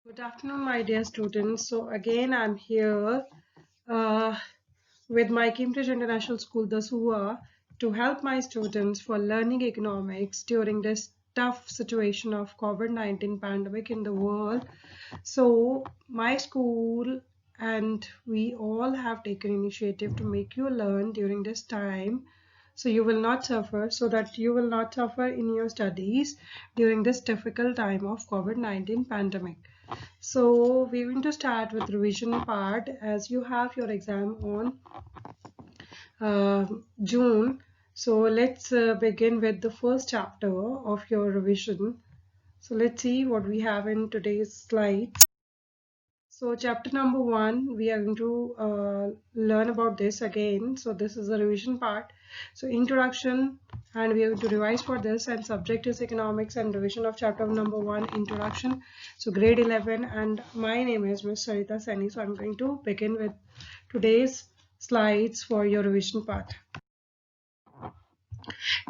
Good afternoon, my dear students. So again, I'm here uh, with my Cambridge International School, the SUA, to help my students for learning economics during this tough situation of COVID-19 pandemic in the world. So my school and we all have taken initiative to make you learn during this time so you will not suffer, so that you will not suffer in your studies during this difficult time of COVID-19 pandemic. So we're going to start with revision part as you have your exam on June. So let's begin with the first chapter of your revision. So let's see what we have in today's slide. So chapter number 1, we are going to learn about this again. So this is the revision part. So introduction, and we are going to revise for this, and subject is economics and revision of chapter number 1, introduction. So grade 11, and my name is Ms. Sarita Seni. So I'm going to begin with today's slides for your revision part.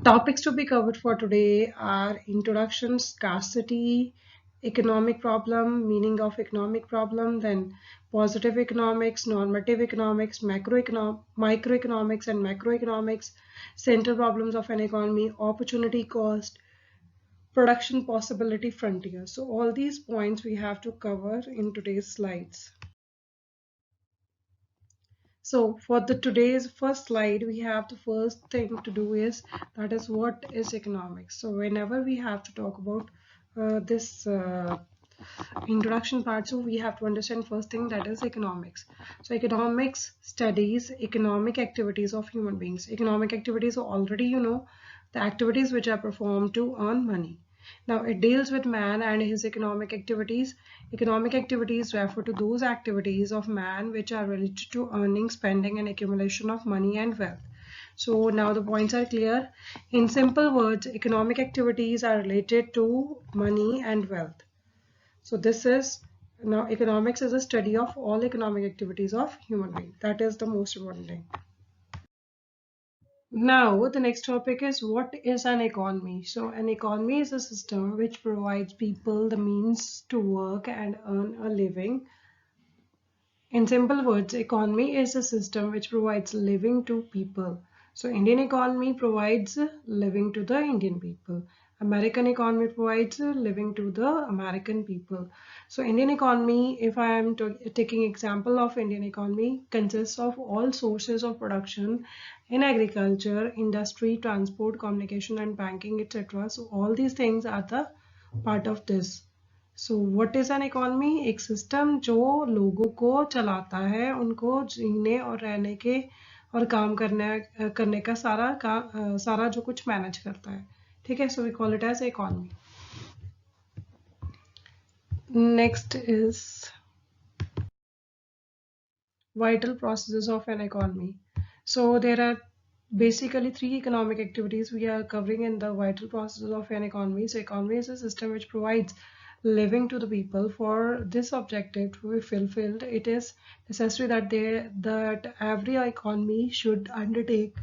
Topics to be covered for today are introduction, scarcity, economic problem, meaning of economic problem, then positive economics, normative economics, microeconomics and macroeconomics, central problems of an economy, opportunity cost, production possibility frontier. So all these points we have to cover in today's slides. So for the today's first slide, we have the first thing to do is that is what is economics. So whenever we have to talk about this introduction part, so we have to understand first thing that is economics. So economics studies economic activities of human beings. Economic activities are already the activities which are performed to earn money. Now it deals with man and his economic activities. Economic activities refer to those activities of man which are related to earning, spending and accumulation of money and wealth. So now the points are clear. In simple words, economic activities are related to money and wealth. So this is now economics is a study of all economic activities of human being. That is the most important thing. Now, the next topic is what is an economy? So, an economy is a system which provides people the means to work and earn a living. In simple words, economy is a system which provides living to people. So, Indian economy provides living to the Indian people. American economy provides living to the American people. So, Indian economy, if I am taking example of Indian economy, consists of all sources of production in agriculture, industry, transport, communication, and banking, etc. So, all these things are the part of this. So what is an economy? एक system जो लोगों को चलाता है, उनको जीने और रहने के और काम करने का सारा जो कुछ मैनेज करता है. ठीक है, so we call it as economy. Next is vital processes of an economy. So there are basically 3 economic activities we are covering in the vital processes of an economy. So economy is a system which provides living to the people. For this objective to be fulfilled, it is necessary that every economy should undertake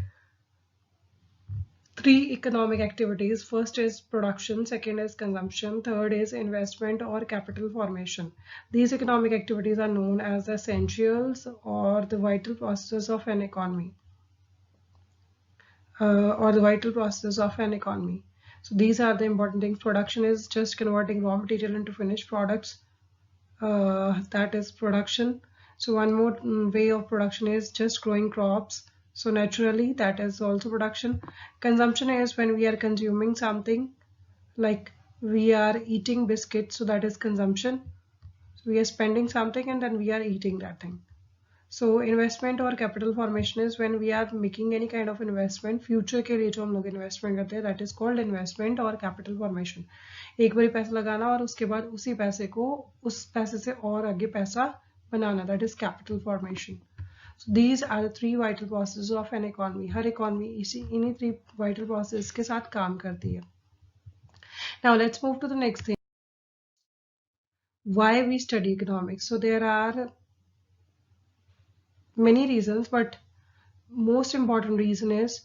3 economic activities. First is production, second is consumption, third is investment or capital formation. These economic activities are known as the essentials or the vital processes of an economy. Or the vital processes of an economy. So these are the important things. Production is just converting raw material into finished products. That is production. So one more way of production is just growing crops. So naturally, that is also production. Consumption is when we are consuming something, like we are eating biscuits, so that is consumption. So we are spending something and then we are eating that thing. So investment or capital formation is when we are making any kind of investment, future के लिए जो हम लोग investment करते हैं, that is called investment or capital formation. एक बारी पैसा लगाना और उसके बाद उसी पैसे को उस पैसे से और आगे पैसा बनाना, that is capital formation. So these are the 3 vital processes of an economy. Her economy इन्हीं 3 vital processes के साथ काम करती है. Now let's move to the next thing. Why we study economics? So there are many reasons, but most important reason is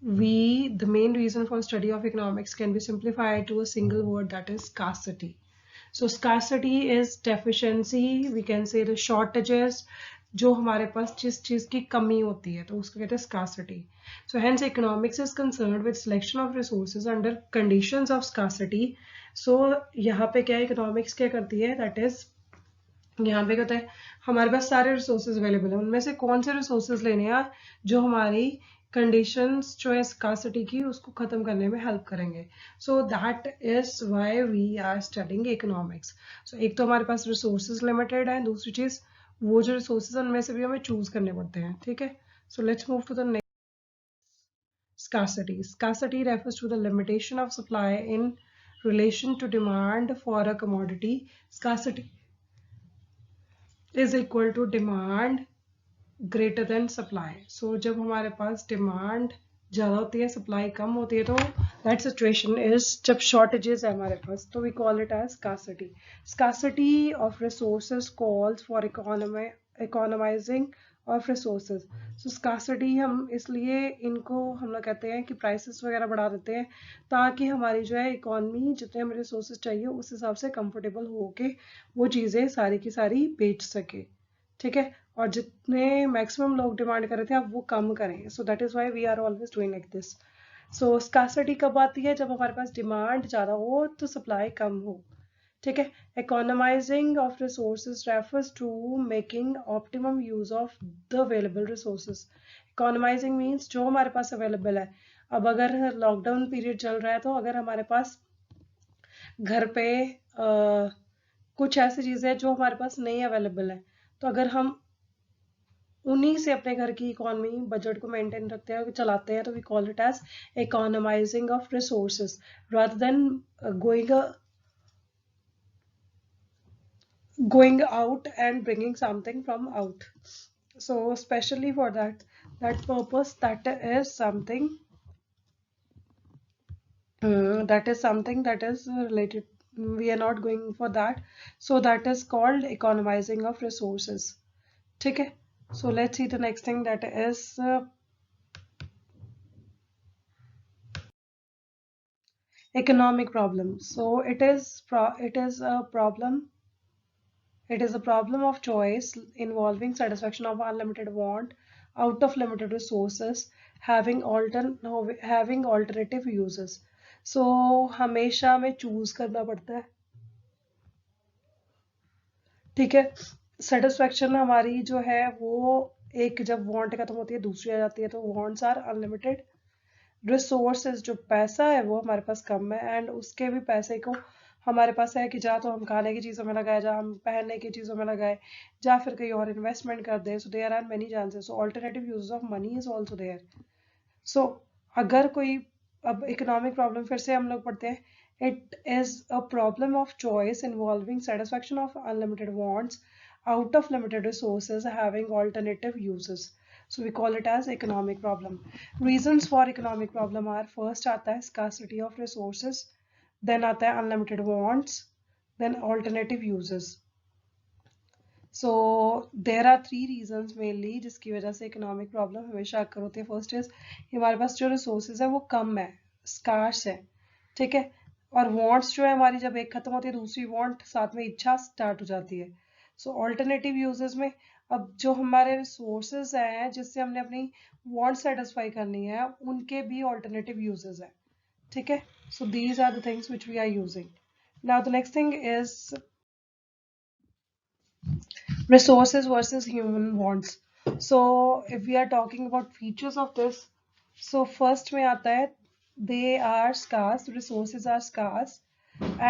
the main reason for study of economics can be simplified to a single word, that is scarcity. So scarcity is deficiency, we can say the shortages, जो हमारे पास जिस चीज की कमी होती है तो उसको कहते हैं scarcity. So hence economics is concerned with selection of resources under conditions of scarcity. So यहाँ पे क्या economics क्या करती है, that is यहाँ पे कहता है हमारे पास सारे रिसोर्सेज अवेलेबल है, उनमें से कौन से रिसोर्सेज लेने हैं जो हमारी कंडीशंस जो है स्कार्सिटी की उसको खत्म करने में हेल्प करेंगे. So that is why we are studying economics. So एक तो हमारे पास रिसोर्सेज लिमिटेड है, दूसरी चीज वो जो रिसोर्सेज उनमें से भी हमें चूज करने पड़ते हैं. ठीक है, so let's move to the next. Scarcity. Scarcity refers to the limitation of supply in relation to demand for a commodity. Scarcity is equal to demand greater than supply. So जब हमारे पास demand ज़्यादा होती है, supply कम होती है, तो that situation is जब shortages है हमारे पास, तो we call it as scarcity. Scarcity of resources calls for economizing of resources. So scarcity हम इसलिए इनको हम लोग कहते हैं कि prices वगैरह बढ़ा देते हैं ताकि हमारी जो है इकोनॉमी जितने हमें resources चाहिए उस हिसाब से comfortable हो के वो चीज़ें सारी की सारी बेच सके. ठीक है, और जितने मैक्सिमम लोग डिमांड कर रहे थे आप वो कम करें. So that is why we are always doing like this. So scarcity कब आती है, जब हमारे पास डिमांड ज़्यादा हो तो सप्लाई कम हो. ठीक है, economising of resources refers to making optimum use of the available resources. Economising means जो हमारे पास अवेलेबल है. अब अगर लॉकडाउन पीरियड चल रहा है तो अगर हमारे पास घर पे कुछ ऐसी चीज़ें जो हमारे पास नहीं अवेलेबल है, तो अगर हम उन्हीं से अपने घर की इकोनॉमी बजट को मेंटेन रखते हैं, चलाते हैं, तो we call it as economising of resources rather than going out and bringing something from out. So especially for that purpose, that is something that is related, we are not going for that. So that is called economizing of resources. Okay, so let's see the next thing, that is economic problem. So it is a problem of choice involving satisfaction of unlimited want out of limited resources, having alternative uses. So हमेशा हमें choose करना पड़ता है. ठीक है, satisfaction हमारी जो है वो एक जब वांट खत्म होती है दूसरी आ जाती है, तो वांट्स आर अनलिमिटेड. रिसोर्सेज जो पैसा है वो हमारे पास कम है, एंड उसके भी पैसे को हमारे पास है कि जा तो हम खाने की चीज़ों में लगाए, जा हम पहनने की चीज़ों में लगाए, जा फिर कहीं और इन्वेस्टमेंट कर दे. So there are many chances. So alternative use of money is also there. So अगर कोई, अब इकोनॉमिक प्रॉब्लम फिर से हम लोग पढ़ते हैं. It is a problem of choice involving satisfaction of unlimited wants out of limited resources having alternative uses. So we call it as economic problem. Reasons for economic problem are, first आता है scarcity of resources, then आता है unlimited wants, then alternative uses. So there are three reasons mainly जिसकी वजह से economic problem हमेशा occur होती है. First is हमारे पास जो resources है वो कम है, scarce है. ठीक है, और wants जो है हमारी जब एक खत्म होती है दूसरी want साथ में इच्छा start हो जाती है. सो ऑल्टरनेटिव यूजेस में अब जो हमारे रिसोर्सेज हैं जिससे हमने अपनी वांट सेटिस्फाई करनी है उनके भी ऑल्टरनेटिव यूजेस हैं. ठीक है, so these are the things which we are using. Now the next thing is resources versus human wants. So if we are talking about features of this, so first में आता है they are scarce, resources are scarce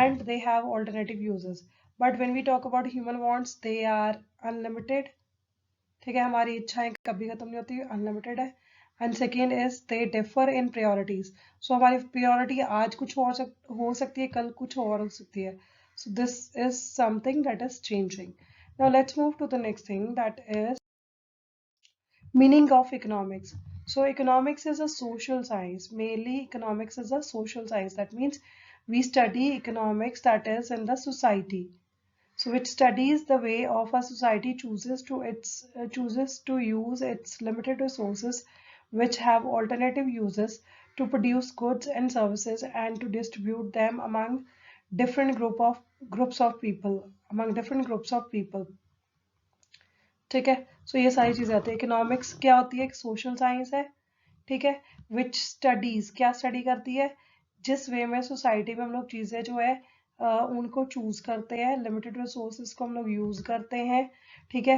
and they have alternative uses. But when we talk about human wants, they are unlimited. ठीक है, हमारी इच्छाएं कभी खत्म नहीं होती, अनलिमिटेड है. And second is they differ in priorities. So हमारी प्रायोरिटी आज कुछ हो सकती है, कल कुछ और हो सकती है. So this is something that is changing. Now let's move to the next thing, that is meaning of economics. So economics is a social science. Mainly economics is a social science. That means we study economics that is in the society. So which studies the way of a society chooses to use its limited resources which have alternative uses to produce goods and services and to distribute them among different group of groups of people, among different groups of people. ठीक है, सो ये सारी चीजें आती है। Economics क्या होती है? एक सोशल साइंस है, ठीक है, विच स्टडीज, क्या स्टडी करती है? जिस वे में सोसाइटी में हम लोग चीजें जो है उनको चूज करते हैं, लिमिटेड रिसोर्सेज को हम लोग यूज करते हैं, ठीक है,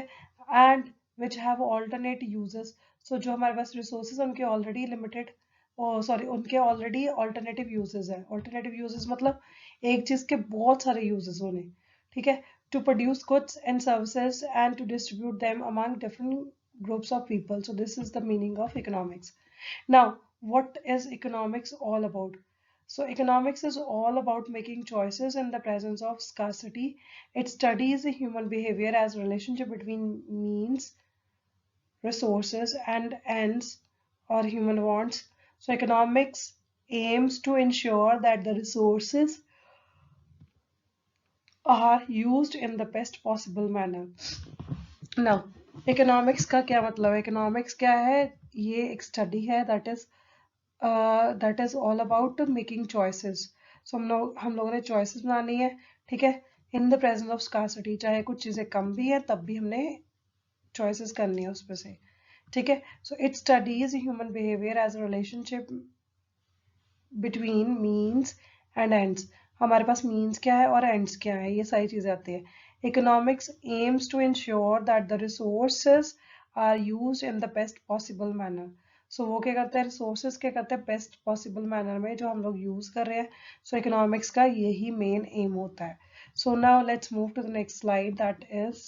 and which have alternate uses. So जो हमारे पास रिसोर्सेज उनके ऑलरेडी लिमिटेड, सॉरी उनके ऑलरेडी ऑल्टरनेटिव यूजेस है। ऑल्टरनेटिव यूजेस मतलब एक चीज के बहुत सारे यूजेस होने, ठीक है, to produce goods and services and to distribute them among different groups of people. So this is the meaning of economics. Now, what is economics all about? So economics is all about making choices in the presence of scarcity. It studies the human behavior as relationship between means, resources and ends or human wants. So economics aims to ensure that the resources are used in the best possible manner. Now, economics का क्या मतलब है? Economics क्या है? ये एक study है that is all about making choices. So हम लोगों ने choices बनानी है, ठीक है, in the presence of scarcity, चाहे कुछ चीजें कम भी है तब भी हमने choices करनी है उसमें से, ठीक है। So it studies human behavior as a relationship between means and ends. हमारे पास means क्या है और ends क्या है, ये सारी चीजें आती है। Economics aims to ensure that the resources are used in the best possible manner. So वो क्या करते हैं? resources क्या करते हैं? best possible manner में जो हम लोग use कर रहे हैं। So economics का यही main aim होता है। So now let's move to the next slide, that is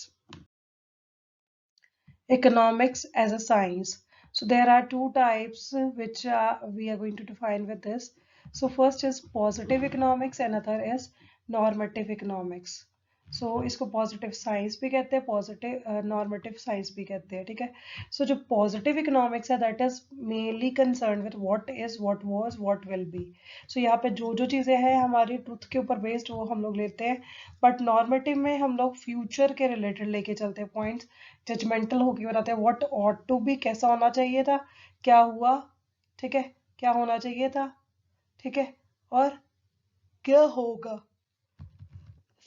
economics as a science. So there are two types which we are going to define with this. So first is positive economics and other is normative economics. So इसको positive science भी कहते हैं, positive normative science भी कहते हैं, ठीक है। So जो positive economics है that is mainly concerned with what is, what was, what will be. So यहाँ पे जो जो चीज़ें हैं हमारी truth के ऊपर based वो हम लोग लेते हैं, but normative में हम लोग future के related लेके चलते हैं points, जजमेंटल होके बताते हैं व्हाट ऑट टू बी, कैसा होना चाहिए था, क्या हुआ, ठीक है, क्या होना चाहिए था, ठीक है, और क्या होगा।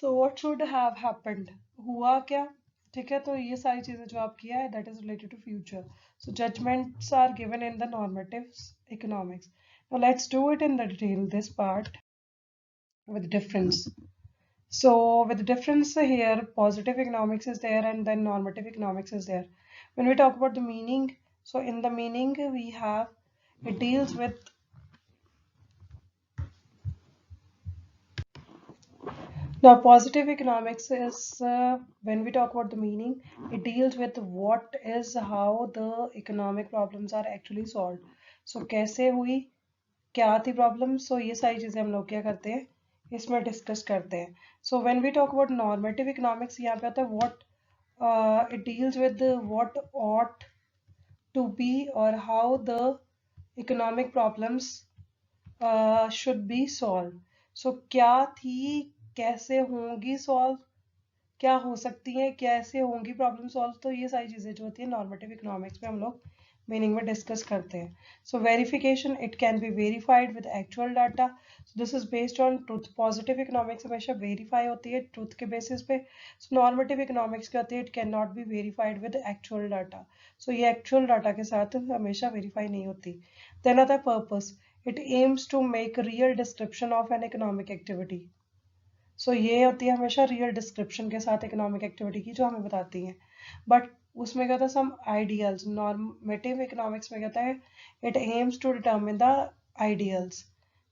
So what should have happened, हुआ क्या, ठीक है। तो ये सारी चीजें जो आप किया है that is related to future. So judgements are given in the normative economics. Now let's do it in the detail this part with difference. So with the difference here, positive economics is there and then normative economics is there. When we talk about the meaning, so in the meaning we have, it deals with, now positive economics is when we talk about the meaning, it deals with what is how the economic problems are actually solved. So कैसे हुई, क्या थी problem, सो ये सारी चीजें हम लोग क्या करते हैं इसमें डिस्कस करते हैं। So when we talk about normative economics, यहाँ पे आता है what it deals with what ought to be और how the economic problems should be solved. So क्या थी, कैसे होंगी सॉल्व, क्या हो सकती है, कैसे होंगी प्रॉब्लम सॉल्व। तो ये सारी चीजें जो होती है नॉर्मेटिव इकोनॉमिक्स में हम लोग मीनिंग में डिस्कस करते हैं। So verification, it can be verified with actual data. This is based on truth. Positive economics हमेशा वेरीफाई होती है ट्रुथ के बेसिस पे। सो नॉर्मेटिव इकोनॉमिक्स क्या होती है, it can not be verified with actual data. So ये एक्चुअल डाटा के साथ हमेशा वेरीफाई नहीं होती। देन आता है purpose, it aims to make real description of an economic activity. So ये होती है हमेशा रियल डिस्क्रिप्शन के साथ इकोनॉमिक एक्टिविटी की जो हमें बताती हैं। बट उसमें क्या होता है सम आइडियल्स। नॉर्मेटिव इकोनॉमिक्स में कहता है it aims to determine the ideals,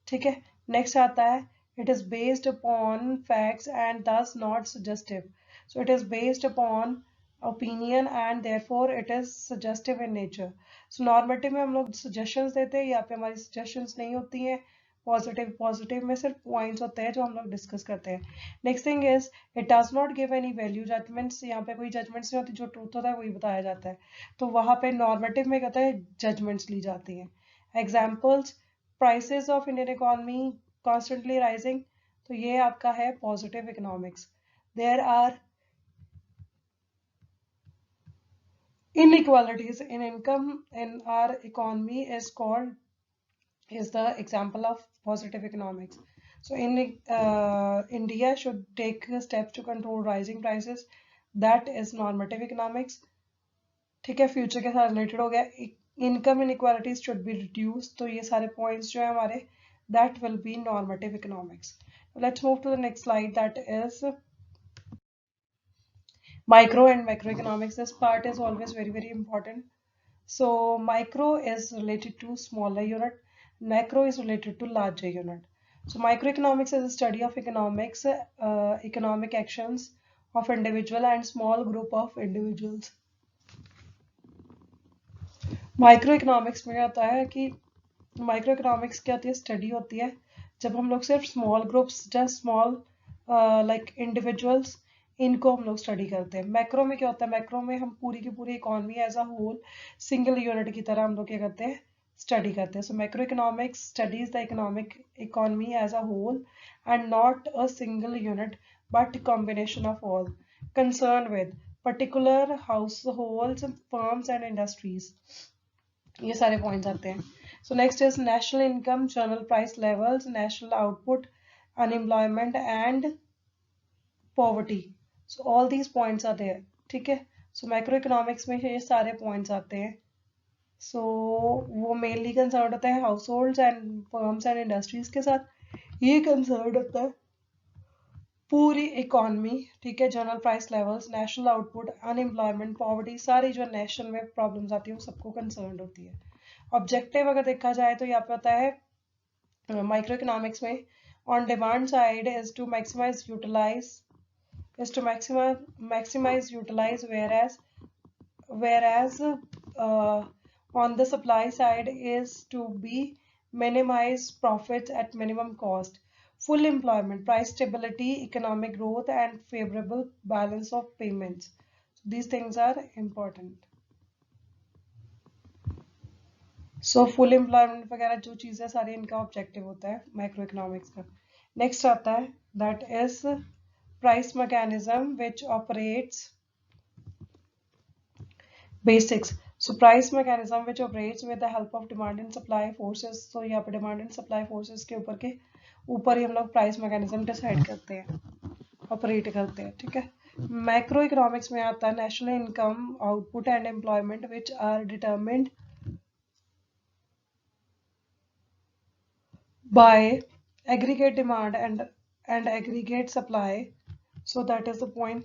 ठीक है। नेक्स्ट आता है it is based upon facts and thus not suggestive. So it is based upon opinion and therefore it is suggestive in nature. So normative में हम लोग suggestions देते हैं, यहाँ पे हमारी सजेशंस नहीं होती हैं। पॉजिटिव में सिर्फ पॉइंट्स होते हैं जो हम लोग डिस्कस करते हैं। Next thing is it does not give any value judgements. यहाँ पे कोई जजमेंट्स नहीं होती, जो ट्रूथ होता है वही बताया जाता है। तो वहां पे नॉर्मेटिव में कहता है जजमेंट्स ली जाती हैं। Examples, prices of Indian economy constantly rising, तो ये आपका है positive economics. There are inequalities in income in our economy is the example of positive economics. So in India should take steps to control rising prices. That is normative economics. ठीक है, future के साथ related हो गया. Income inequalities should be reduce. तो ये सारे points जो है हमारे, that will be normative economics. Let's move to the next slide, that is micro and macroeconomics. This part is always very important. So micro is related to smaller unit, macro is related to larger unit. So microeconomics is a study of economics, economic actions of individual and small group of individuals. Micro economics में क्या होता है कि micro economics क्या होती है, study होती है जब हम लोग सिर्फ small groups, just small like individuals, इनको हम लोग स्टडी करते हैं. मैक्रो में क्या होता है, मैक्रो में हम पूरी की पूरी economy as a whole single unit की तरह हम लोग क्या करते हैं, स्टडी करते हैं. So macroeconomics studies the economic economy as a whole and not a single unit but combination of all, concern with particular households, firms and industries. ये सारे पॉइंट्स आते हैं. So next is national income, general price levels, national output, unemployment and poverty. So all these points आते हैं. ठीक है, so micro economics में ये सारे पॉइंट्स आते हैं. सो वो मेनली कंसर्न होता है house hold and firms and industries के साथ. ये कंसर्न होता है पूरी इकोनॉमी. ठीक है, general price levels, national output, unemployment, poverty, सारी जो नेशन में प्रॉब्लम्स आती है वो सबको कंसर्न होती है. ऑब्जेक्टिव अगर देखा जाए तो यहाँ पे होता है माइक्रो इकोनॉमिक्स में, on demand side is to maximize utilize, is to maximize utilize, whereas on the supply side is to be minimize profits at minimum cost, full employment, price stability, economic growth and favorable balance of payments. So these things are important. So full employment वगैरह जो चीज़ें सारी, इनका objective होता है micro economics का. Next आता है that is price mechanism which operates basics. So price mechanism which operates with the help of demand and supply forces. तो यहाँ पे डिमांड एंड सप्लाई फोर्सेस के ऊपर ही हम लोग प्राइस मैकेनिज्म डिसाइड करते हैं, ऑपरेट करते हैं. ठीक है, मैक्रो इकोनॉमिक्स में आता है national income, output and employment which are determined by aggregate demand and aggregate supply. So that is the point.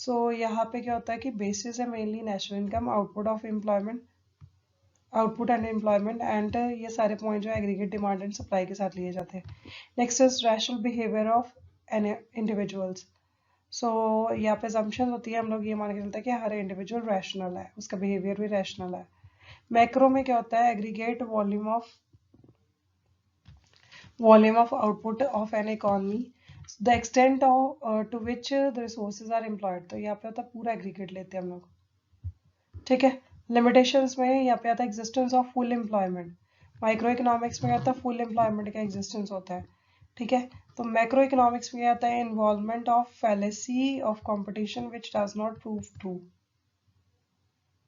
So यहाँ पे क्या होता है कि basis है mainly national income, output of employment, output and employment, and ये सारे point जो aggregate demand and supply के साथ लिए जाते हैं. Next is rational behavior of individuals. So यहाँ पे assumption होती है, हम लोग ये मान के चलते हैं कि हर individual rational है, उसका behavior भी rational है. Macro में क्या होता है, aggregate volume of output of an economy, the extent to which the resources are employed. तो यहाँ पे होता है पूरा एग्रीगेट लेते हैं हम लोग. ठीक है, लिमिटेशंस में यहाँ पे आता है existence of full employment. Micro economics में आता है फुल एम्प्लॉयमेंट का एग्जिस्टेंस होता है. ठीक है, तो मैक्रो इकोनॉमिक्स में आता है involvement of fallacy of competition which does not prove true.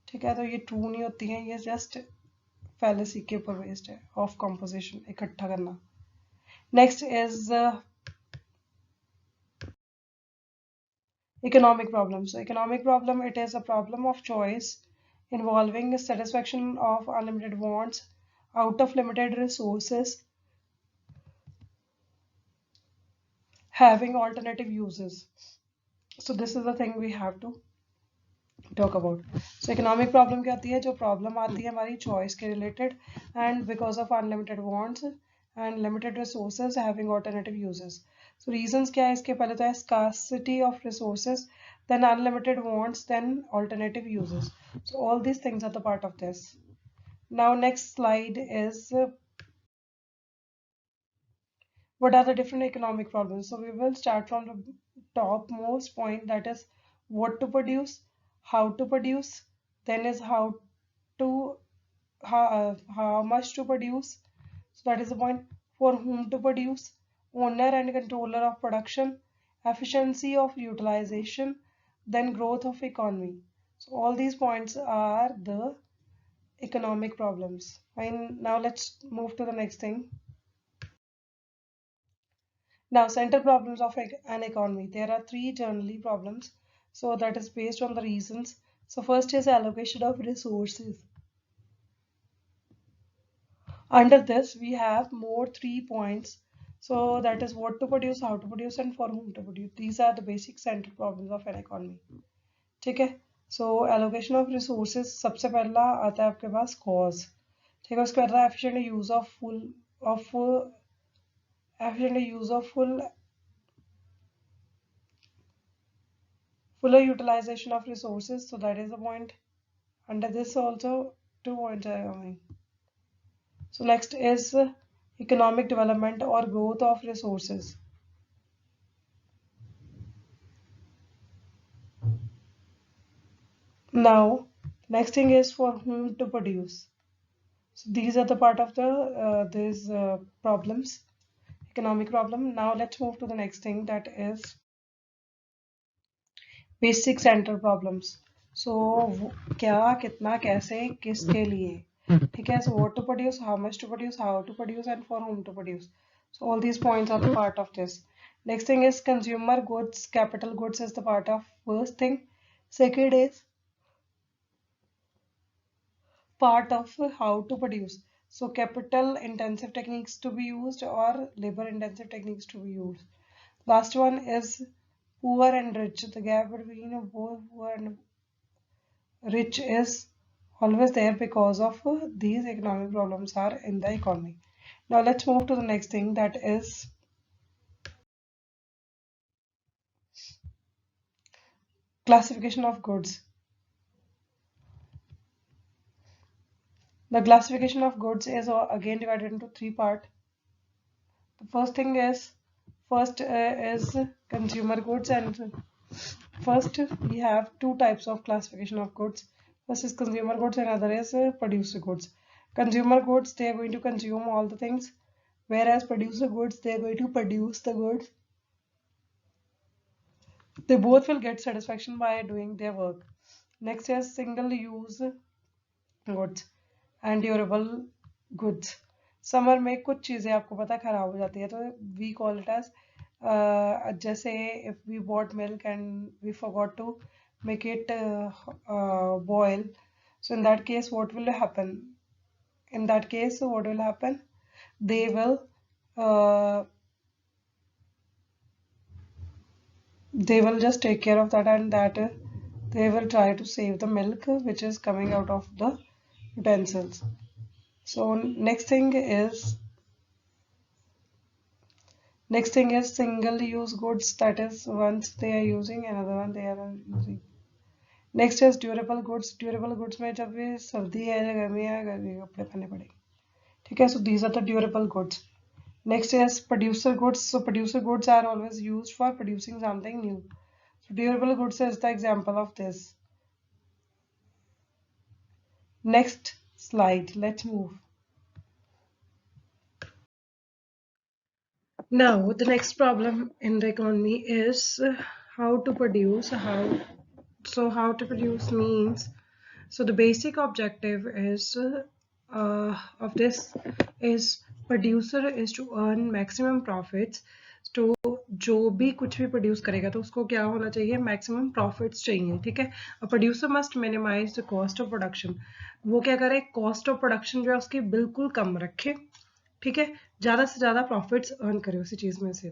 ठीक है, तो ये ट्रू नहीं होती है, ये जस्ट फैलेसी के ऊपर बेस्ड है, ऑफ कंपोजिशन इकट्ठा करना. Next is economic problem. So economic problem, it is a problem of choice involving satisfaction of unlimited wants out of limited resources, having alternative uses. So this is the thing we have to talk about. So economic problem क्या आती है, जो problem आती है हमारी choice के related and because of unlimited wants and limited resources having alternative uses. So reasons क्या है इसके, पहले तो है scarcity of resources, then unlimited wants, then alternative uses. So all these things are the part of this. Now next slide is what are the different economic problems. So we will start from the topmost point, that is what to produce, how to produce, then is to how much to produce. So that is the point. For whom to produce, owner and controller of production, efficiency of utilization, then growth of economy. So all these points are the economic problems. And now let's move to the next thing. Now, central problems of an economy. There are three generally problems. So that is based on the reasons. So first is allocation of resources. Under this, we have more 3 points. So that is what to produce, how to produce, and for whom to produce. These are the basic central problems of an economy. ठीक है. So allocation of resources सबसे पहला आता है आपके पास cause. ठीक है. उसके बाद efficient use of fuller utilization of resources. So that is the point. Under this also 2 points are coming. So next is economic development or growth of resources. Now, next thing is for whom to produce. So these are the part of the these problems, economic problem. Now let's move to the next thing, that is basic central problems. So क्या कितना कैसे किसके लिए, ठीक है. So what to produce, how much to produce, how to produce, and for whom to produce. So all these points are the part of this. Next thing is consumer goods, capital goods is the part of first thing. Second is part of how to produce. So capital intensive techniques to be used or labor intensive techniques to be used. Last one is poor and rich. The gap between poor and rich is always there because of these economic problems are in the economy. Now let's move to the next thing, that is classification of goods. The classification of goods is again divided into three parts. The first thing is consumer goods, and first we have two types of classification of goods. First is consumer goods and other is producer goods. Consumer goods, they are going to consume all the things, whereas producer goods, they are going to produce the goods. They both will get satisfaction by doing their work. Next is single use goods and durable goods. Summer में कुछ चीज़ें आपको पता है खराब हो जाती है, तो we call it as जैसे if we bought milk and we forgot to make it boil. So in that case, what will happen? In that case, what will happen? They will uh, just take care of that, and that they will try to save the milk which is coming out of the utensils. So next thing is single use goods, that is once they are using, another one they are using. Next is durable goods. Durable goods में जब भी सर्दी है या गर्मी है, गर्मी के कपड़े पहनने पड़ेंगे, ठीक है. So these are the durable goods. Next is producer goods. So producer goods are always used for producing something new. So durable goods is the example of this. Next slide, let's move. Now the next problem in the economy is how to produce. How to produce means, so the basic objective is of this is producer is to earn maximum profits. तो जो भी कुछ भी produce करेगा तो उसको क्या होना चाहिए, मैक्सिमम प्रॉफिट्स चाहिए, ठीक है. और producer must minimize the cost of production. वो क्या करे, कॉस्ट ऑफ प्रोडक्शन जो है उसकी बिल्कुल कम रखे, ठीक है. ज़्यादा से ज़्यादा प्रॉफिट्स अर्न करे उसी चीज़ में से,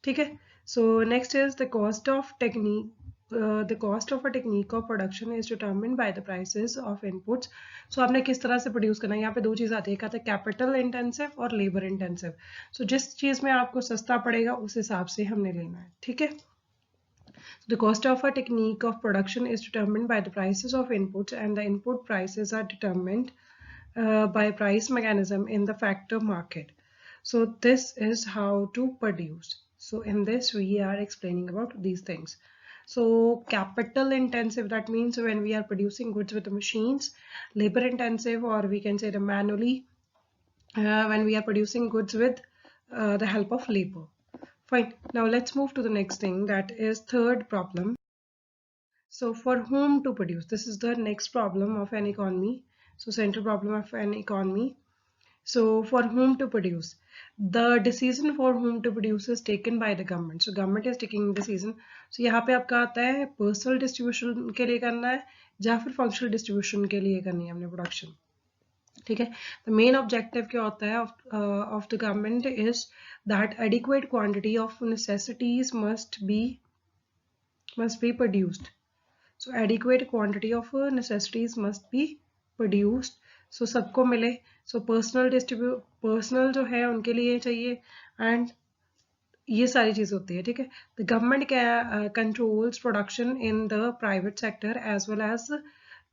ठीक है. So next is the cost of technique. The cost of a technique of production is determined by the prices of inputs. So आपने किस तरह से प्रोड्यूस करना है, यहाँ पे दो चीज़ आती है, एक आता है कैपिटल इंटेंसिव और लेबर इंटेंसिव. सो जिस चीज़ में आपको सस्ता पड़ेगा उस हिसाब से हमने लेना है, ठीक है. The cost of a technique of production is determined by the prices of inputs, and the input prices are determined by price mechanism in the factor market. So this is how to produce. So in this we are explaining about these things. So capital intensive, that means when we are producing goods with the machines. Labor intensive, or we can say the manually, when we are producing goods with the help of labor. Fine. Now let's move to the next thing, that is third problem. So for whom to produce, this is the next problem of an economy. So central problem of an economy. So for whom to produce, the decision for whom to produce is taken by the government. So government is taking decision. So यहाँ पे आपका आता है personal distribution के लिए करना है या फिर functional distribution के लिए करनी है हमने production. ठीक है. The main objective क्या होता है of the government is that adequate quantity of necessities must be produced. So adequate quantity of necessities must be produced. So सबको मिले. So personal जो है उनके लिए चाहिए and ये सारी चीज होती है. ठीक है. The government controls production in the private sector as well as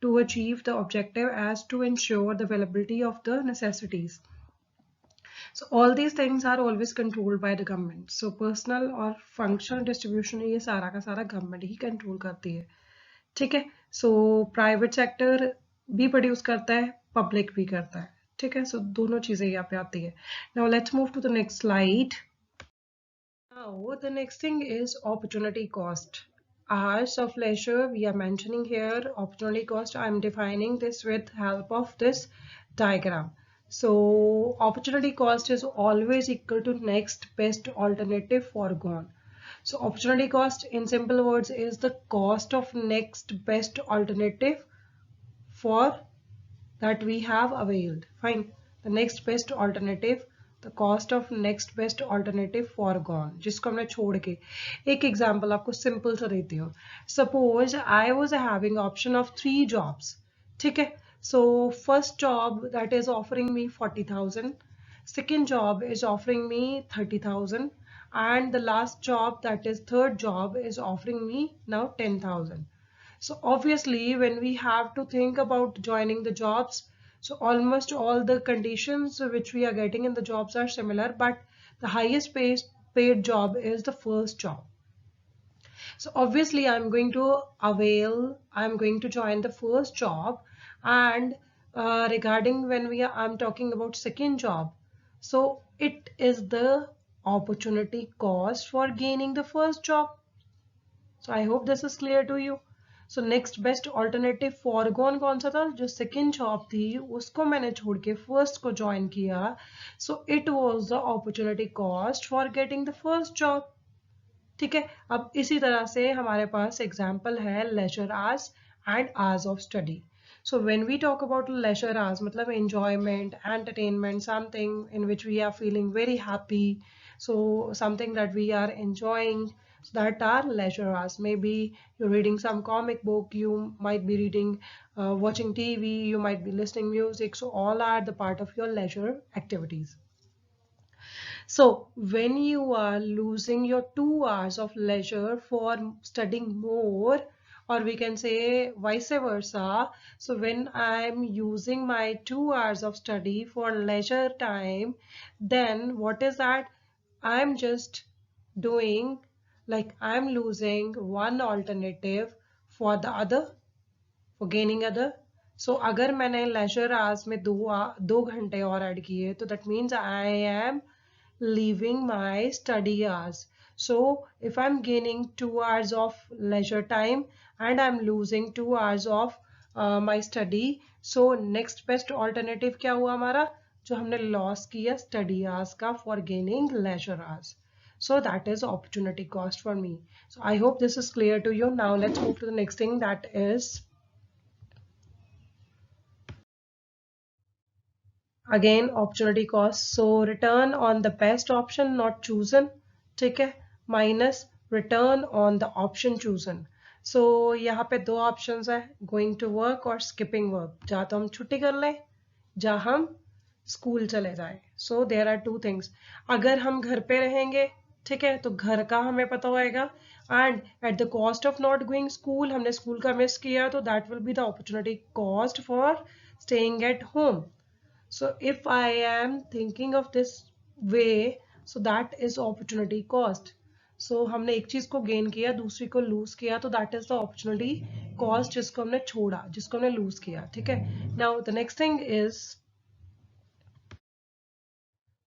to achieve the objective as to ensure the availability of the necessities. So all these things are always controlled by the government. So personal और functional distribution ये सारा का सारा government ही control करती है. ठीक है. So private sector भी प्रोड्यूस करता है, पब्लिक भी करता है. ठीक है. सो दोनों चीजें यहाँ पे आती है. Now let's move to the next slide. Now the next thing is opportunity cost. Hours of leisure we are mentioning here. Opportunity cost, I am defining this with help of this diagram. So opportunity cost is always equal to next best alternative foregone. So opportunity cost in simple words is the cost of next best alternative for that we have availed. Fine. The next best alternative, the cost of next best alternative foregone, जिसको हमने छोड़ के. एक example आपको simple सा देती हूँ. Suppose I was having option of 3 jobs. ठीक है. So first job that is offering me 40,000. Second job is offering me 30,000. And the last job, that is third job, is offering me now 10,000. So obviously when we have to think about joining the jobs, so almost all the conditions which we are getting in the jobs are similar, but the highest paid job is the first job. So obviously I'm going to join the first job. And regarding when I'm talking about second job, so it is the opportunity cost for gaining the first job. So I hope this is clear to you. So next best alternative foregone कौन सा था? जो second job थी उसको मैंने छोड़ के first को join किया. So it was the opportunity cost for getting the first job. ठीक है. अब इसी तरह से हमारे पास example है leisure hours and hours of study. So when we talk about leisure hours, मतलब enjoyment, entertainment, something in which we are feeling very happy, so something that we are enjoying, so that are leisure hours. Maybe you're reading some comic book, you might be reading, watching TV, you might be listening music. So all are the part of your leisure activities. So when you are losing your 2 hours of leisure for studying more, or we can say vice versa. So when I'm using my 2 hours of study for leisure time, then what is that? I'm just doing, like I'm losing one alternative for the other, for gaining other. So अगर मैंने leisure hours में दो घंटे और add किए, तो that means I am leaving my study hours. So if I'm gaining 2 hours of leisure time and I'm losing 2 hours of my study, so next best alternative क्या हुआ हमारा? जो हमने loss किया study hours का for gaining leisure hours. So that is opportunity cost for me. So I hope this is clear to you. Now let's move to the next thing, that is again opportunity cost. So return on the best option not chosen, ठीक है, minus return on the option chosen. So यहाँ पे दो options है, going to work और skipping work. या तो हम छुट्टी कर लें या हम स्कूल चले जाए. So there are two things. अगर हम घर पे रहेंगे, ठीक है, तो घर का हमें पता होएगा, and at the cost of not going school, हमने स्कूल का मिस किया, तो that will be the opportunity cost for staying at home. So if I am thinking of this way, so that is opportunity cost. So हमने एक चीज को gain किया, दूसरी को lose किया, तो that is the opportunity cost जिसको हमने छोड़ा, जिसको हमने lose किया. ठीक है. Now the next thing is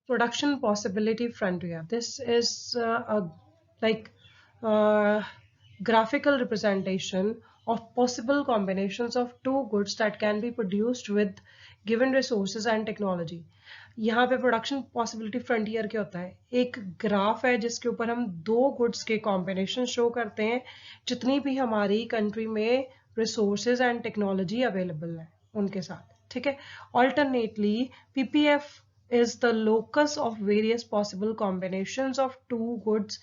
production possibility frontier. This is like graphical representation of possible combinations of two goods that can be produced with given resources and technology. यहाँ पे प्रोडक्शन पॉसिबिलिटी फ्रंटियर क्या होता है, एक graph है जिसके ऊपर हम दो गुड्स के कॉम्बिनेशन शो करते हैं, जितनी भी हमारी कंट्री में रिसोर्सेज एंड टेक्नोलॉजी अवेलेबल है उनके साथ, ठीक है। Alternately PPF is the locus of various possible combinations of two goods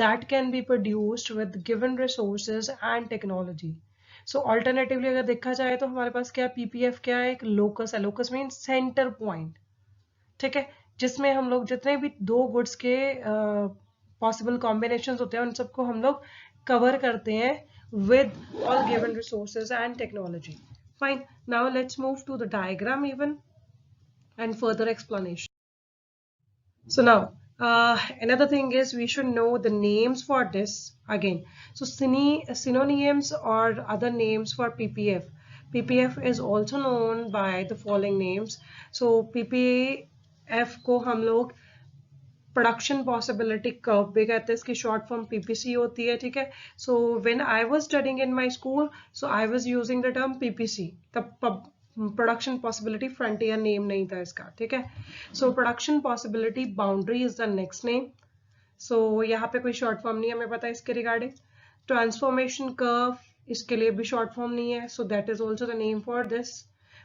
that can be produced with given resources and technology. So alternatively अगर देखा जाए तो हमारे पास क्या पीपीएफ क्या है, एक लोकस है, लोकस मीन सेंटर पॉइंट, ठीक है, जिसमें हम लोग जितने भी दो गुड्स के पॉसिबल कॉम्बिनेशंस होते हैं उन सबको हम लोग कवर करते हैं with all given resources and technology. Fine. Now let's move to the diagram even and further explanation. So now another thing is we should know the names for this again. So synonyms or other names for PPF. PPF is also known by the following names. So PPF को हम लोग production possibility curve भी कहते हैं, इसकी short form PPC होती है, ठीक है। So when I was studying in my school, so I was using the term PPC, तब प्रोडक्शन पॉसिबिलिटी फ्रंटियर नेम नहीं था इसका, ठीक है। So production possibility boundary is the next name. So यहाँ पे कोई शॉर्ट फॉर्म नहीं है, हमें पता है इसके रिगार्डिंग। ट्रांसफॉर्मेशन कर्व, इसके लिए भी शॉर्ट फॉर्म नहीं है, सो that is also the name for this.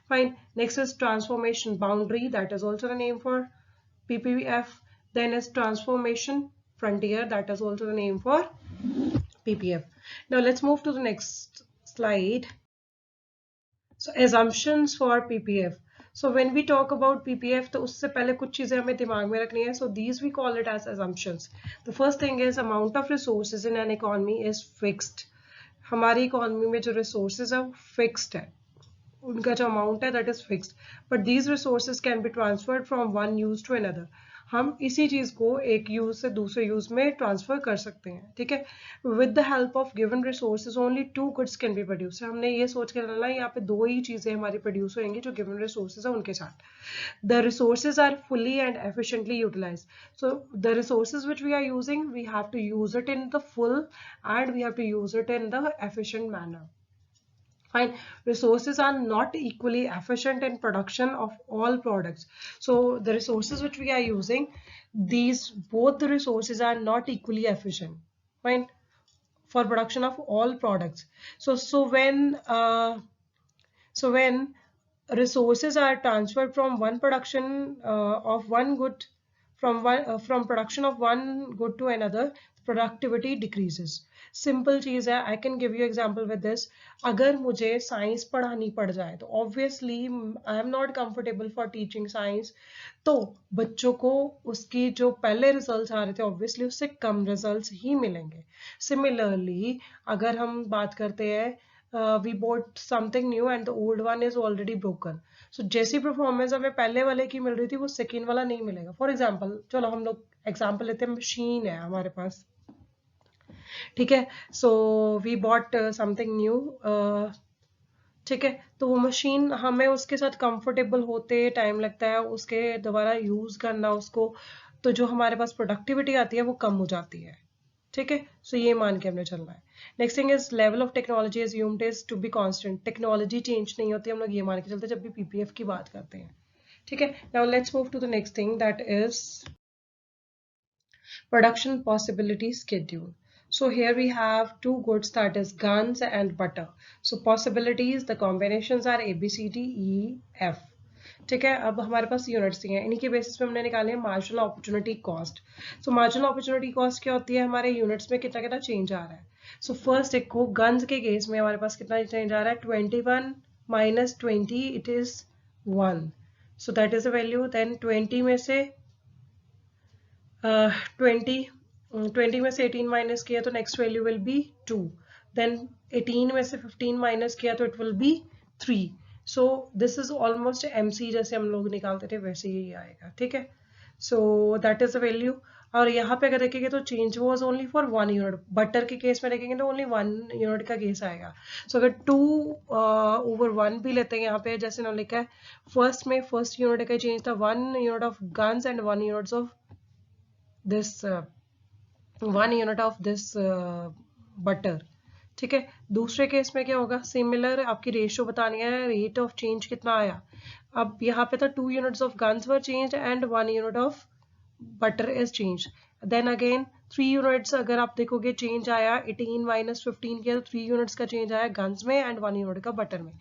Fine. Next is transformation boundary, that is also the name for PPF. Then is transformation frontier, that is also the name for PPF. Now let's move to the next slide. So assumptions for PPF. So when we talk about PPF, तो उससे पहले कुछ चीजें हमें दिमाग में रखनी है. So these we call it as assumptions. The first thing is amount of resources in an economy is fixed. हमारी इकोनॉमी में जो resources है वो fixed है, उनका जो अमाउंट है that is fixed, but these resources can be transferred from one use to another. हम इसी चीज को एक यूज से दूसरे यूज में ट्रांसफर कर सकते हैं, ठीक है। With the help of given resources only two goods can be produce. हमने ये सोच के चलना है यहाँ पे दो ही चीजें हमारी प्रोड्यूस होंगी जो गिवन रिसोर्सेज है उनके साथ. The resources are fully and efficiently utilized. So the resources which we are using, we have to use it in the full and we have to use it in the efficient manner. Fine. Resources are not equally efficient in production of all products. So the resources which we are using, both the resources are not equally efficient. Fine. For production of all products. So when resources are transferred from one production of one good from production of one good to another, productivity decreases. Simple चीज है, I can give you example with this. अगर मुझे science पढ़ानी पड़ जाए तो obviously I am not comfortable for teaching science, तो बच्चों को उसकी जो पहले रिजल्ट्स आ रहे थे ऑब्वियसली उससे कम रिजल्ट्स ही मिलेंगे. सिमिलरली अगर हम बात करते हैं we bought something new and the old one is already broken, so जैसी परफॉर्मेंस हमें पहले वाले की मिल रही थी वो सेकेंड वाला नहीं मिलेगा. फॉर एग्जाम्पल, चलो हम लोग एग्जाम्पल लेते हैं, मशीन है हमारे पास, ठीक है. So we bought something new, ठीक है. तो वो मशीन हमें उसके साथ कंफर्टेबल होते टाइम लगता है, उसके दोबारा यूज करना उसको, तो जो हमारे पास प्रोडक्टिविटी आती है वो कम हो जाती है, ठीक है. सो ये मान के हमने चलना है. Next thing is level of technology assumed is to be constant. Technology change नहीं होती, हम लोग ये मान के चलते जब भी पीपीएफ की बात करते हैं, ठीक है. Now let's move to the next thing, that is production possibility schedule. So here we have two goods, that is guns and butter. So possibilities, the combinations are A, B, C, D, E, F. ठीक है. अब हमारे पास units हैं, इन्हीं के basis पे हमने निकाले मार्जिनल अपॉर्चुनिटी कॉस्ट. सो मार्जिनल अपॉर्चुनिटी कॉस्ट क्या होती है, हमारे यूनिट्स में कितना कितना चेंज आ रहा है. सो फर्स्ट देखो, गन्स के केस में हमारे पास कितना चेंज आ रहा है, 21 minus 20 it is 1. So that is a value. Then 20 में से 20 में से 18 माइनस किया तो next value will be 2. Then 18 में से 15 माइनस किया तो it will be 3. So this is almost MC जैसे हम लोग निकालते थे वैसे ही आएगा, ठीक है. सो दैट इज द वैल्यू. और यहाँ पे अगर देखेंगे तो change was only for 1 unit. Butter के केस में देखेंगे तो ओनली 1 यूनिट का केस आएगा. सो अगर 2/1 भी लेते हैं यहाँ पे, जैसे ना लिखा है फर्स्ट यूनिट का चेंज था 1 unit of guns and 1 unit of this 1 unit of this butter, ठीक है. दूसरे केस में क्या होगा, सिमिलर आपकी रेशियो बतानी है, रेट ऑफ चेंज कितना आया, अब यहाँ पे था 2 units of guns were changed and 1 unit of butter is changed. Then again 3 units अगर आप देखोगे change आया 18 minus 15 किया तो 3 units का change आया guns में and 1 unit का butter में.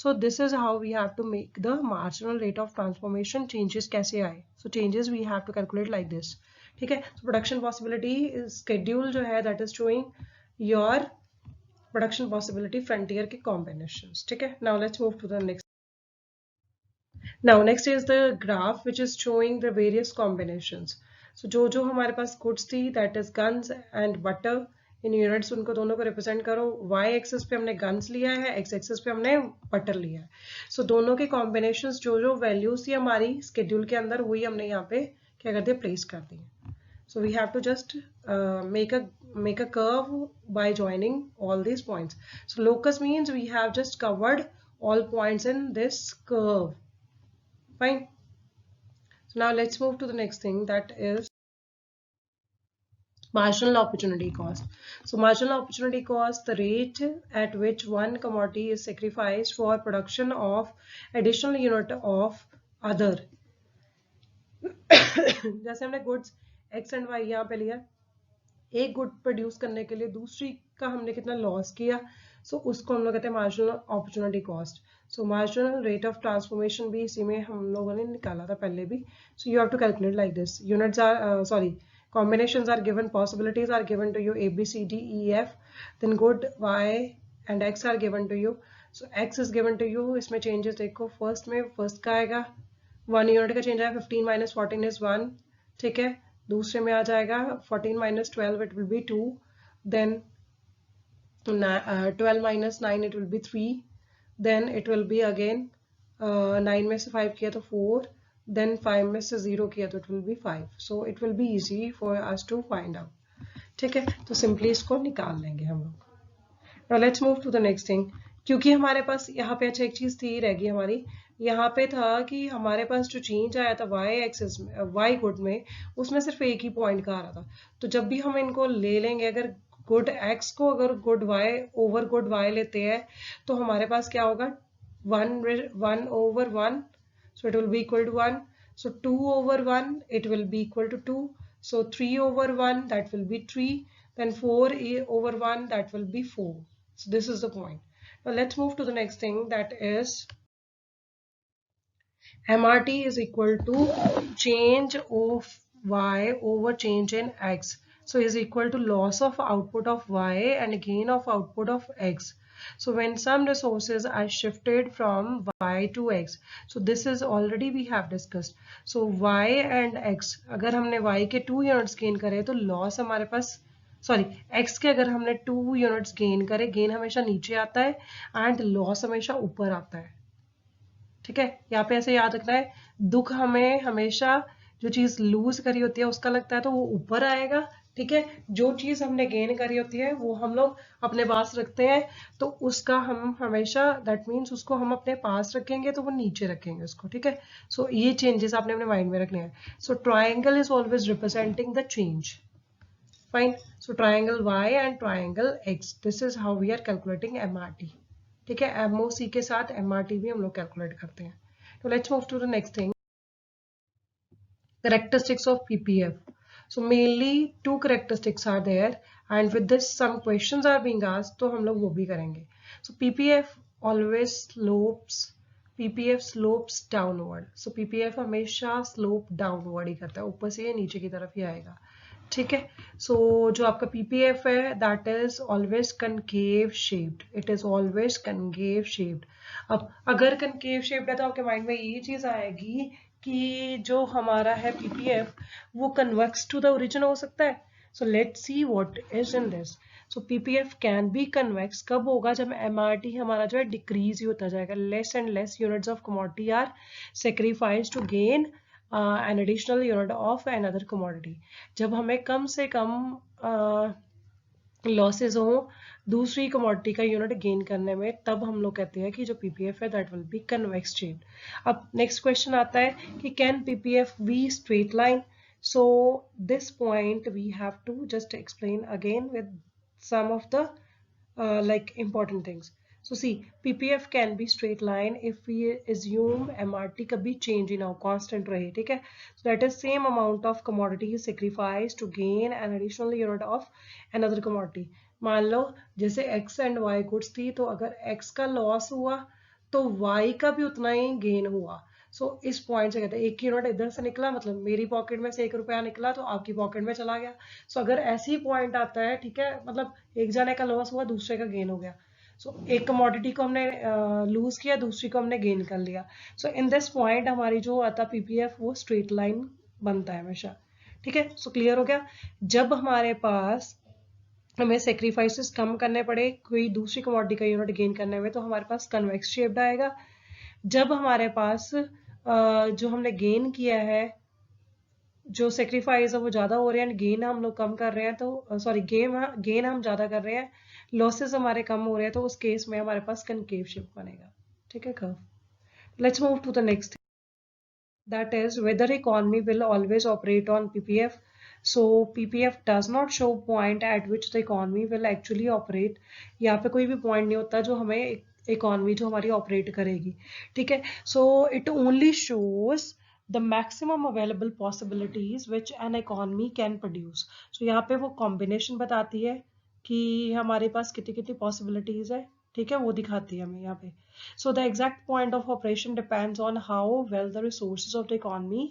So this is how we have to make the marginal rate of transformation changes कैसे आए. So changes we have to calculate like this. ठीक है. So production possibility schedule जो है that is showing your production possibility frontier के combinations. ठीक है. Now let's move to the next. Now next is the graph which is showing the various combinations. So जो हमारे पास goods थी that is guns and butter in units उनको दोनों को represent करो. Y axis पे हमने guns लिया है, X axis पे हमने butter लिया है. So दोनों के combinations जो values थी हमारी schedule के अंदर वही हमने यहाँ पे क्या कर दिया place कर दी. So we have to just make a curve by joining all these points. So locus means we have just covered all points in this curve. Fine. So now let's move to the next thing that is marginal opportunity cost. So marginal opportunity cost, the rate at which one commodity is sacrificed for production of additional unit of other. जैसे हमने goods X and Y यहाँ पे लिया, एक good produce करने के लिए दूसरी का हमने कितना लॉस किया, सो उसको हम लोग कहते हैं marginal opportunity cost. So marginal rate of transformation भी इसी में हम लोगों ने निकाला था पहले भी. So you have to calculate like this. Units are sorry combinations are given, possibilities are given to you A B C D E F, then good Y and X are given to you. So X is given to you. इसमें changes देखो, first में first का आएगा 1 unit का change आया 15 minus 14 is 1. ठीक है. दूसरे में आ जाएगा 14 minus 12 it will be 2. Then 12 minus 9 it will be 3. Then it will be again 9 में से 5 किया तो 4. Then 5 में से 0 किया तो it will be 5. So it will be easy for us to find out. ठीक है. तो सिंपली इसको निकाल लेंगे हम लोग. Now let's move to the next thing. क्योंकि हमारे पास यहाँ पे अच्छा एक चीज थी रह गई हमारी, यहाँ पे था कि हमारे पास जो चेंज आया था y एक्सिस y गुड में, उसमें सिर्फ एक ही पॉइंट का आ रहा था. तो जब भी हम इनको ले लेंगे, अगर गुड x को अगर good y over good y लेते हैं तो हमारे पास क्या होगा 1 over 1, so it will be equal to 1. So 2 over 1 it will be equal to 2. So 3 over 1 that will be 3. Then 4 over 1 that will be 4. So this is the point. Now let's move to the next thing, that is MRT is equal to change of y over change in x. So is equal to loss of output of y and gain of output of x. So when some resources are shifted from y to x, so this is already we have discussed. So y and x, अगर हमने y के 2 units gain करे तो loss हमारे पास sorry x के अगर हमने 2 units gain करे, गेन हमेशा नीचे आता है एंड लॉस हमेशा ऊपर आता है. ठीक है. यहाँ पे ऐसे याद रखना है, दुख हमें हमेशा जो चीज लूज करी होती है उसका लगता है तो वो ऊपर आएगा. ठीक है. जो चीज हमने गेन करी होती है वो हम लोग अपने पास रखते हैं तो उसका हम हमेशा दैट मीन्स उसको हम अपने पास रखेंगे तो वो नीचे रखेंगे उसको. ठीक है. सो ये चेंजेस आपने अपने माइंड में रखने हैं. So triangle is always representing the change. Fine. So triangle y and triangle x. This is how we are calculating MRT. ठीक है. MOC के साथ MRT भी हम लोग कैलकुलेट करते हैं. So let's move to the next thing. Characteristics of PPF. So mainly 2 characteristics are there and with this some questions are being asked तो हम लोग वो भी करेंगे. So PPF always slopes downward. So PPF हमेशा slope downward ही करता है, ऊपर से ये नीचे की तरफ ही आएगा. ठीक है. सो जो आपका पीपीएफ है that is always concave shaped. It is always concave shaped. अब अगर कनकेव शेप्ड है तो आपके माइंड में ये चीज आएगी कि जो हमारा है पीपीएफ वो कन्वेक्स टू द ओरिजिन हो सकता है. So let's see what is in this. So PPF can be convex कब होगा, जब एमआरटी हमारा जो है डिक्रीज ही होता जाएगा. Less and less units of commodity are sacrifice to gain an additional unit of another commodity. जब हमें कम से कम लॉसेज हो दूसरी कमोडिटी का यूनिट गेन करने में, तब हम लोग कहते हैं कि जो पीपीएफ है that will be convex shaped. अब नेक्स्ट क्वेश्चन आता है कि can PPF be straight line. So this point we have to just explain again with some of the like important things. So see, PPF can be straight line if we assume MRT कभी change in our constant रहे, ठीक है? So that is same amount of commodity is sacrificed to gain an additional unit of another commodity. मान लो जैसे X and Y goods थी, तो अगर X का लॉस हुआ तो Y का भी उतना ही गेन हुआ. सो इस पॉइंट से कहते हैं एक यूनिट इधर से निकला, मतलब मेरी पॉकेट में से 1 रुपया निकला तो आपकी पॉकेट में चला गया. सो अगर ऐसे ही पॉइंट आता है, ठीक है, मतलब एक जने का लॉस हुआ दूसरे का गेन हो गया. सो एक कमोडिटी को हमने लूज किया, दूसरी को हमने गेन कर लिया. सो इन दिस पॉइंट हमारी जो आता पीपीएफ वो स्ट्रेट लाइन बनता है हमेशा, ठीक है. सो क्लियर हो गया. जब हमारे पास हमें सेक्रीफाइसेस कम करने पड़े कोई दूसरी कमोडिटी का यूनिट गेन करने में, तो हमारे पास कन्वेक्स शेप्ड आएगा. जब हमारे पास जो हमने गेन किया है, जो सेक्रीफाइस है वो ज़्यादा हो रहे हैं, गेन हम लोग कम कर रहे हैं, तो सॉरी गेन हम ज़्यादा कर रहे हैं, लॉसेस हमारे कम हो रहे हैं, तो उस केस में हमारे पास कनकेव शेप बनेगा, ठीक है curve. Let's move to the next, that is whether economy will always operate on PPF. So PPF does not show point at which the economy will actually operate. यहाँ पे कोई भी point नहीं होता जो हमें इकोनॉमी जो हमारी ऑपरेट करेगी, ठीक है. So it only shows the maximum available possibilities which an economy can produce. So यहाँ पे वो combination बताती है कि हमारे पास कितनी कितनी possibilities है, ठीक है, वो दिखाती है हमें यहाँ पे. So the exact point of operation depends on how well the resources of the economy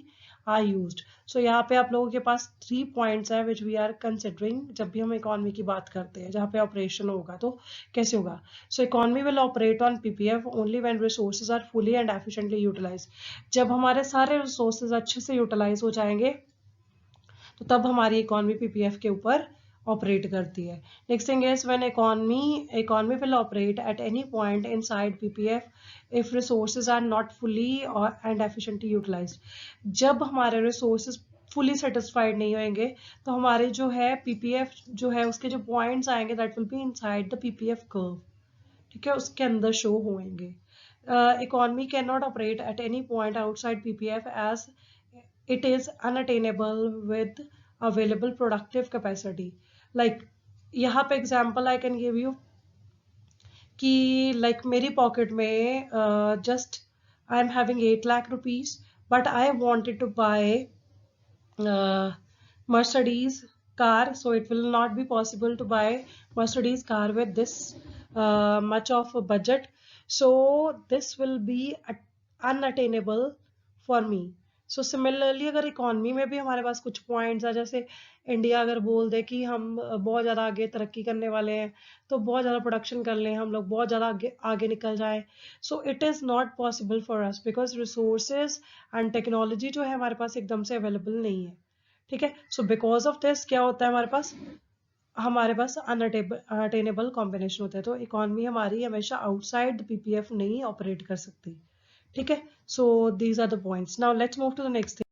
are used. So यहाँ पे आप लोगों के पास 3 points है which we are considering जब भी हम economy की बात करते हैं, जहाँ पे operation होगा तो कैसे होगा. So economy will operate on PPF only when resources are fully and efficiently utilized. जब हमारे सारे resources अच्छे से utilize हो जाएंगे तो तब हमारी economy PPF के ऊपर ऑपरेट करती है. Next thing is when economy will operate at any point inside PPF if resources are not fully and efficiently utilized. जब हमारे रिसोर्सेज फुली सेटिस्फाइड नहीं होंगे तो हमारे जो है पीपीएफ जो है उसके जो पॉइंट्स आएंगे that will be inside the PPF curve, ठीक है, उसके अंदर शो होंगे. Economy can not operate at any point outside PPF as it is unattainable with available productive capacity. Like यहाँ पे example I can give you कि like मेरी pocket में just I am having 8 lakh rupees but I wanted to buy Mercedes car, so it will not be possible to buy Mercedes car with this much of a budget. So this will be unattainable for me. So similarly अगर economy में भी हमारे पास कुछ points है, जैसे India अगर बोल दे कि हम बहुत ज़्यादा आगे तरक्की करने वाले हैं तो बहुत ज़्यादा प्रोडक्शन कर लें, हम लोग बहुत ज़्यादा आगे निकल जाए, so it is not possible for us because resources and technology जो है हमारे पास एकदम से अवेलेबल नहीं है, ठीक है. सो बिकॉज ऑफ दिस क्या होता है हमारे पास अनअटेनेबल कॉम्बिनेशन होता है, तो इकोनॉमी हमारी हमेशा आउटसाइड पीपीएफ नहीं ऑपरेट कर सकती, ठीक है. So these are the points. Now let's move to the next thing,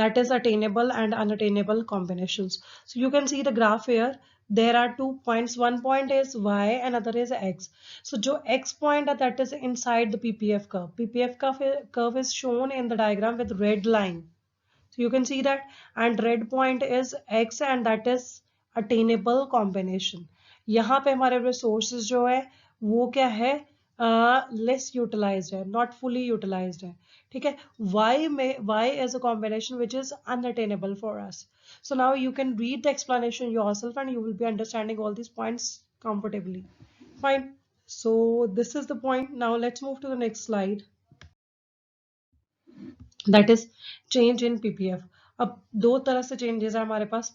that is attainable and unattainable combinations. So you can see the graph here. There are 2 points. One point is y, another is x. So जो x point है that is inside the PPF curve. PPF curve is shown in the diagram with red line. So you can see that, and red point is x and that is attainable combination. यहाँ पे हमारे resources जो है वो क्या है, less utilised है, not fully utilised है, ठीक है. y is a combination which is unattainable for us. So now you can read the explanation yourself and you will be understanding all these points comfortably. Fine. So this is the point. Now let's move to the next slide. That is change in PPF. अब दो तरह से changes है हमारे पास.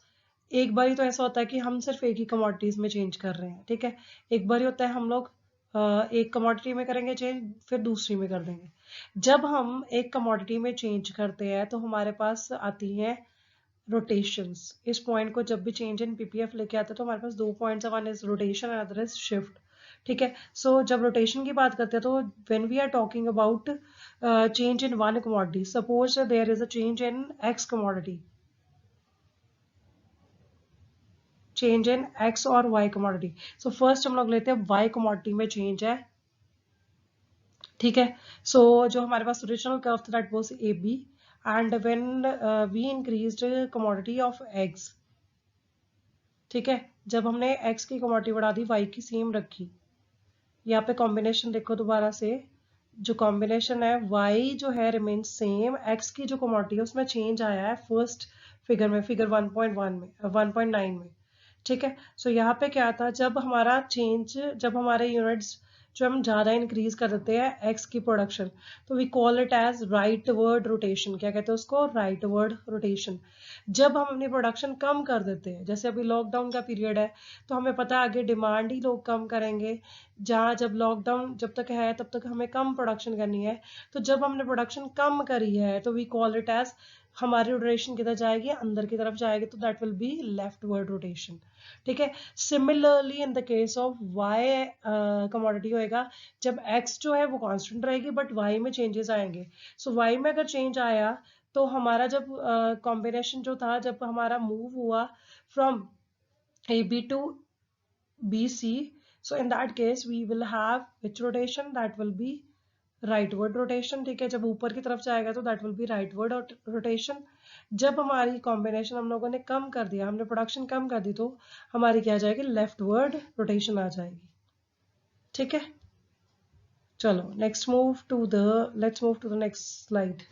एक बारी तो ऐसा होता है कि हम सिर्फ एक ही कमोडिटीज में चेंज कर रहे हैं, ठीक है. एक बारी होता है हम लोग एक कमोडिटी में करेंगे चेंज, फिर दूसरी में कर देंगे. जब हम एक कमोडिटी में चेंज करते हैं तो हमारे पास आती हैं रोटेशंस. इस पॉइंट को जब भी चेंज इन पीपीएफ लेके आते हैं तो हमारे पास 2 पॉइंट्स है, one is rotation and other is shift, ठीक है. सो जब रोटेशन की बात करते हैं तो when we are talking about change in one commodity, suppose there is a change in X commodity, change in X और वाई कमोडिटी. सो फर्स्ट हम लोग लेते हैं वाई कमोडिटी में चेंज है, ठीक है. सो जो हमारे पास ओरिजिनल कर्व था that was A B and when we increased commodity of eggs, ठीक है, जब हमने एक्स की कमोडिटी बढ़ा दी वाई की सेम रखी, यहाँ पे कॉम्बिनेशन देखो दोबारा से, जो कॉम्बिनेशन है y जो है रिमेन सेम, x की जो कमोडिटी है उसमें चेंज आया है फर्स्ट फिगर में, फिगर 1.1 में 1.9 में, ठीक है। सो यहाँ पे क्या था, जब हमारा चेंज, जब हमारे यूनिट्स जो हम ज़्यादा इंक्रीज कर देते हैं एक्स की प्रोडक्शन, तो we call it as rightward rotation. क्या कहते हैं उसको? Rightward rotation. जब हम अपनी प्रोडक्शन कम कर देते हैं, जैसे अभी लॉकडाउन का पीरियड है, तो हमें पता है आगे डिमांड ही लोग कम करेंगे, जहाँ जब लॉकडाउन जब तक है तब तक हमें कम प्रोडक्शन करनी है, तो जब हमने प्रोडक्शन कम करी है तो वी कॉल इट एज, हमारी रोटेशन किधर जाएगी? अंदर की तरफ जाएगी, तो that will be leftward rotation, ठीक है। Similarly in the case of Y commodity होएगा, जब एक्स जो है वो कांस्टेंट रहेगी बट वाई में चेंजेस आएंगे। सो वाई में अगर चेंज आया तो हमारा जब कॉम्बिनेशन जो था, जब हमारा मूव हुआ from A B to B C, so in that case we will have which rotation? That will be rightward rotation, ठीक है। जब ऊपर की तरफ जाएगा तो that will be rightward rotation. जब हमारी कॉम्बिनेशन हम लोगों ने कम कर दिया, हमने प्रोडक्शन कम कर दी, तो हमारी क्या आ जाएगी? लेफ्टवर्ड रोटेशन आ जाएगी, ठीक है। चलो next move to the let's move to the next slide.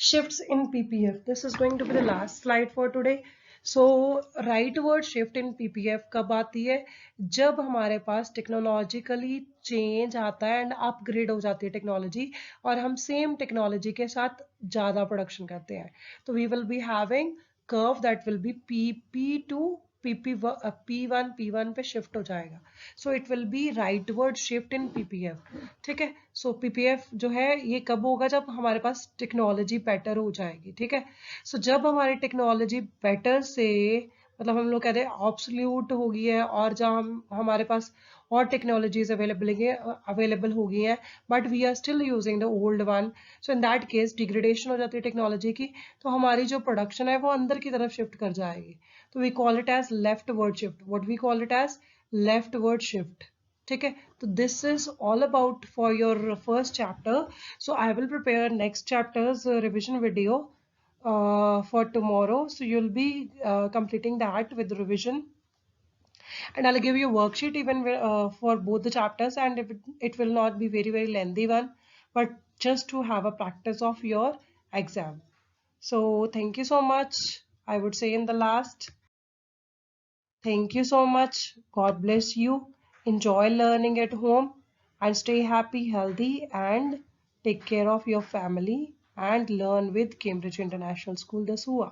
Shifts in PPF. This is going to be the last slide for today. So rightward shift in PPF कब आती है? जब हमारे पास टेक्नोलॉजिकली चेंज आता है एंड अपग्रेड हो जाती है टेक्नोलॉजी, और हम सेम टेक्नोलॉजी के साथ ज़्यादा प्रोडक्शन करते हैं, तो we will be having curve that will be PP to P1 पे शिफ्ट हो जाएगा। So it will be rightward shift in PPF, ठीक है। सो PPF जो है ये कब होगा? जब हमारे पास टेक्नोलॉजी बेटर हो जाएगी, ठीक है। सो जब हमारी टेक्नोलॉजी बेटर से, मतलब हम लोग कहते हैं ऑब्सोल्यूट हो गई है, और जब हमारे पास और टेक्नोलॉजीज अवेलेबल हो गई हैं, but we are still using the old one, so in that case degradation हो जाती है टेक्नोलॉजी की, तो हमारी जो प्रोडक्शन है वो अंदर की तरफ शिफ्ट कर जाएगी, तो we call it as leftward shift. What we call it as? Leftward shift, ठीक है। तो this is all about for your first chapter. So I will prepare next chapters revision video for tomorrow, so you'll be completing that with revision, and I'll give you a worksheet even for both the chapters, and it will not be very lengthy one, but just to have a practice of your exam. So thank you so much. I would say in the last, thank you so much. God bless you. Enjoy learning at home and stay happy, healthy, and take care of your family and learn with Cambridge International School, the SUA.